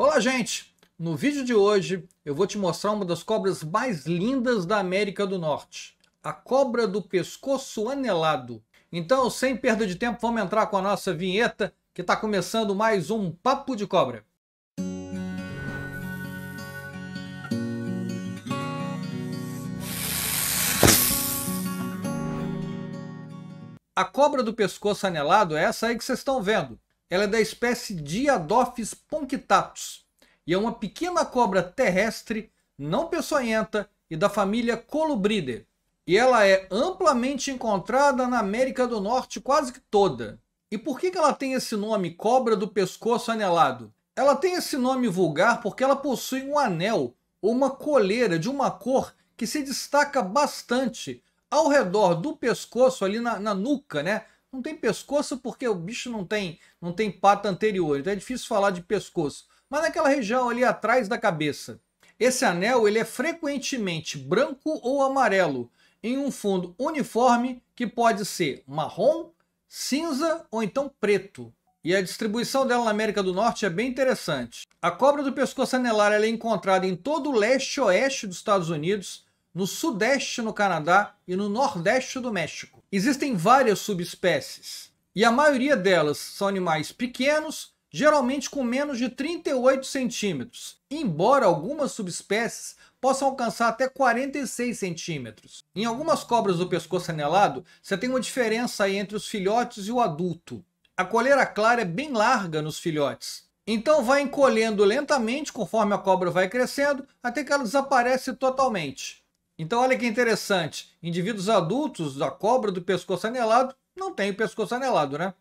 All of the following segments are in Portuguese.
Olá, gente! No vídeo de hoje eu vou te mostrar uma das cobras mais lindas da América do Norte, a cobra do pescoço anelado. Então, sem perda de tempo, vamos entrar com a nossa vinheta, que está começando mais um Papo de Cobra. A cobra do pescoço anelado é essa aí que vocês estão vendo. Ela é da espécie Diadophis punctatus e é uma pequena cobra terrestre, não peçonhenta e da família Colubridae. E ela é amplamente encontrada na América do Norte quase que toda. E por que ela tem esse nome, cobra do pescoço anelado? Ela tem esse nome vulgar porque ela possui um anel ou uma coleira de uma cor que se destaca bastante ao redor do pescoço, ali na nuca, né? Não tem pescoço porque o bicho não tem pata anterior, então é difícil falar de pescoço. Mas naquela região ali atrás da cabeça. Esse anel ele é frequentemente branco ou amarelo, em um fundo uniforme que pode ser marrom, cinza ou então preto. E a distribuição dela na América do Norte é bem interessante. A cobra do pescoço anelar ela é encontrada em todo o leste e oeste dos Estados Unidos, no sudeste no Canadá e no nordeste do México. Existem várias subespécies, e a maioria delas são animais pequenos, geralmente com menos de 38 centímetros, embora algumas subespécies possam alcançar até 46 centímetros. Em algumas cobras do pescoço anelado, você tem uma diferença aí entre os filhotes e o adulto. A coleira clara é bem larga nos filhotes, então vai encolhendo lentamente conforme a cobra vai crescendo, até que ela desaparece totalmente. Então olha que interessante, indivíduos adultos da cobra do pescoço anelado não têm o pescoço anelado, né?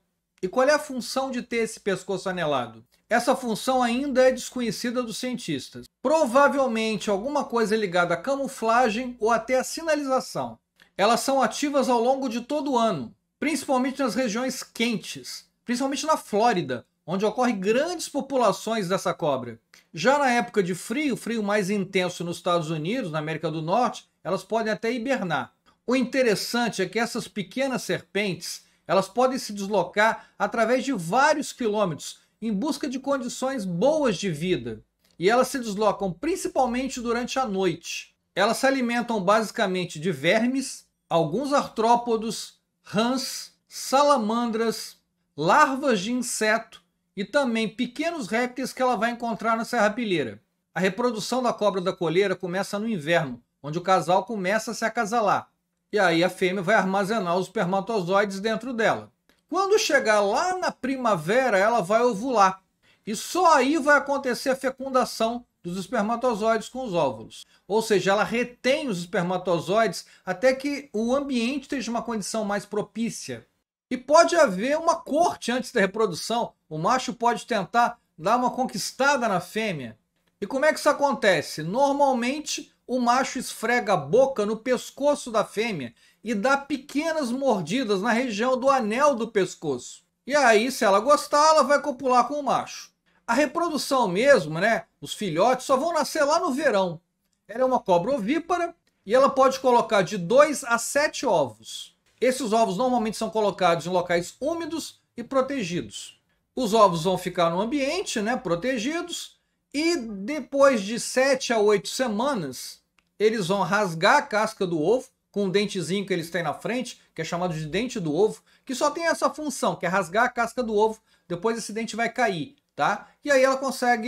E qual é a função de ter esse pescoço anelado? Essa função ainda é desconhecida dos cientistas. Provavelmente alguma coisa ligada à camuflagem ou até à sinalização. Elas são ativas ao longo de todo o ano, principalmente nas regiões quentes, principalmente na Flórida, onde ocorrem grandes populações dessa cobra. Já na época de frio, frio mais intenso nos Estados Unidos, na América do Norte, elas podem até hibernar. O interessante é que essas pequenas serpentes, elas podem se deslocar através de vários quilômetros em busca de condições boas de vida. E elas se deslocam principalmente durante a noite. Elas se alimentam basicamente de vermes, alguns artrópodos, rãs, salamandras, larvas de inseto e também pequenos répteis que ela vai encontrar na serrapilheira. A reprodução da cobra da coleira começa no inverno, onde o casal começa a se acasalar. E aí a fêmea vai armazenar os espermatozoides dentro dela. Quando chegar lá na primavera, ela vai ovular. E só aí vai acontecer a fecundação dos espermatozoides com os óvulos. Ou seja, ela retém os espermatozoides até que o ambiente esteja uma condição mais propícia. E pode haver uma corte antes da reprodução. O macho pode tentar dar uma conquistada na fêmea. E como é que isso acontece? Normalmente, o macho esfrega a boca no pescoço da fêmea e dá pequenas mordidas na região do anel do pescoço. E aí, se ela gostar, ela vai copular com o macho. A reprodução mesmo, né? Os filhotes só vão nascer lá no verão. Ela é uma cobra ovípara e ela pode colocar de 2 a 7 ovos. Esses ovos normalmente são colocados em locais úmidos e protegidos. Os ovos vão ficar no ambiente, né, protegidos, e depois de 7 a 8 semanas, eles vão rasgar a casca do ovo, com um dentezinho que eles têm na frente, que é chamado de dente do ovo, que só tem essa função, que é rasgar a casca do ovo, depois esse dente vai cair, tá? E aí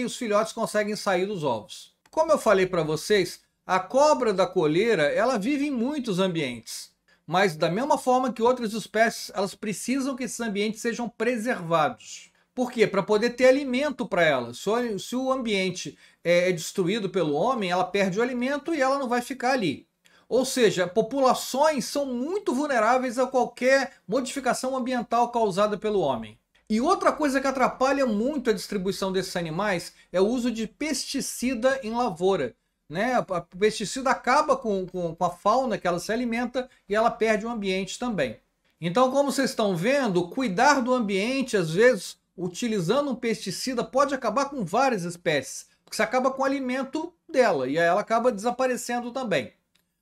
os filhotes conseguem sair dos ovos. Como eu falei para vocês, a cobra da coleira, ela vive em muitos ambientes. Mas da mesma forma que outras espécies, elas precisam que esses ambientes sejam preservados. Por quê? Para poder ter alimento para elas. Se o ambiente é destruído pelo homem, ela perde o alimento e ela não vai ficar ali. Ou seja, populações são muito vulneráveis a qualquer modificação ambiental causada pelo homem. E outra coisa que atrapalha muito a distribuição desses animais é o uso de pesticida em lavoura. Né? O pesticida acaba com a fauna que ela se alimenta e ela perde o ambiente também. Então, como vocês estão vendo, cuidar do ambiente, às vezes, utilizando um pesticida, pode acabar com várias espécies, porque você acaba com o alimento dela e aí ela acaba desaparecendo também.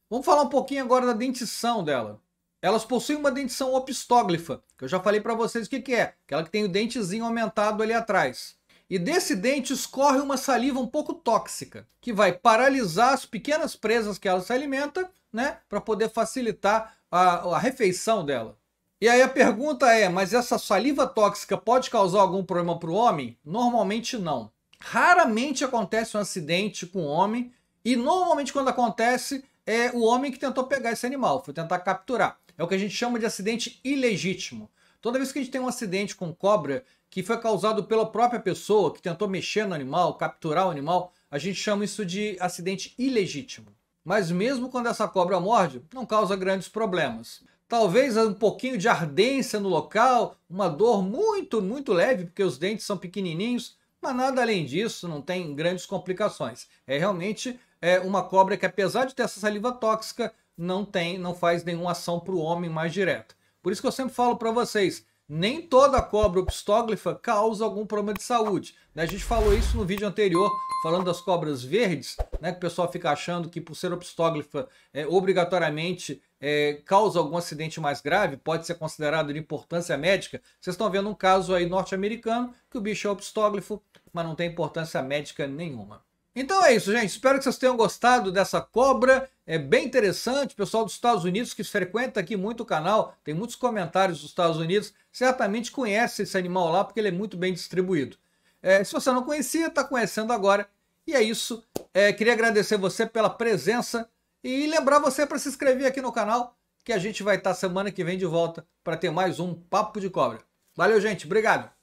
Vamos falar um pouquinho agora da dentição dela. Elas possuem uma dentição opistóglifa, que eu já falei para vocês o que é, aquela que tem o dentezinho aumentado ali atrás. E desse dente escorre uma saliva um pouco tóxica, que vai paralisar as pequenas presas que ela se alimenta, né, para poder facilitar a refeição dela. E aí a pergunta é, mas essa saliva tóxica pode causar algum problema para o homem? Normalmente não. Raramente acontece um acidente com o homem, e normalmente quando acontece é o homem que tentou pegar esse animal, foi tentar capturar. É o que a gente chama de acidente ilegítimo. Toda vez que a gente tem um acidente com cobra que foi causado pela própria pessoa, que tentou mexer no animal, capturar o animal, a gente chama isso de acidente ilegítimo. Mas mesmo quando essa cobra morde, não causa grandes problemas. Talvez um pouquinho de ardência no local, uma dor muito, muito leve, porque os dentes são pequenininhos, mas nada além disso, não tem grandes complicações. É realmente uma cobra que, apesar de ter essa saliva tóxica, não faz nenhuma ação para o homem mais direta. Por isso que eu sempre falo para vocês, nem toda cobra opistóglifa causa algum problema de saúde. A gente falou isso no vídeo anterior, falando das cobras verdes, né, que o pessoal fica achando que por ser opistóglifa obrigatoriamente causa algum acidente mais grave, pode ser considerado de importância médica. Vocês estão vendo um caso aí norte-americano que o bicho é opistóglifo, mas não tem importância médica nenhuma. Então é isso, gente. Espero que vocês tenham gostado dessa cobra. É bem interessante. O pessoal dos Estados Unidos que frequenta aqui muito o canal, tem muitos comentários dos Estados Unidos, certamente conhece esse animal lá porque ele é muito bem distribuído. Se você não conhecia, está conhecendo agora. E é isso. Queria agradecer você pela presença e lembrar você para se inscrever aqui no canal, que a gente vai estar semana que vem de volta para ter mais um Papo de Cobra. Valeu, gente. Obrigado.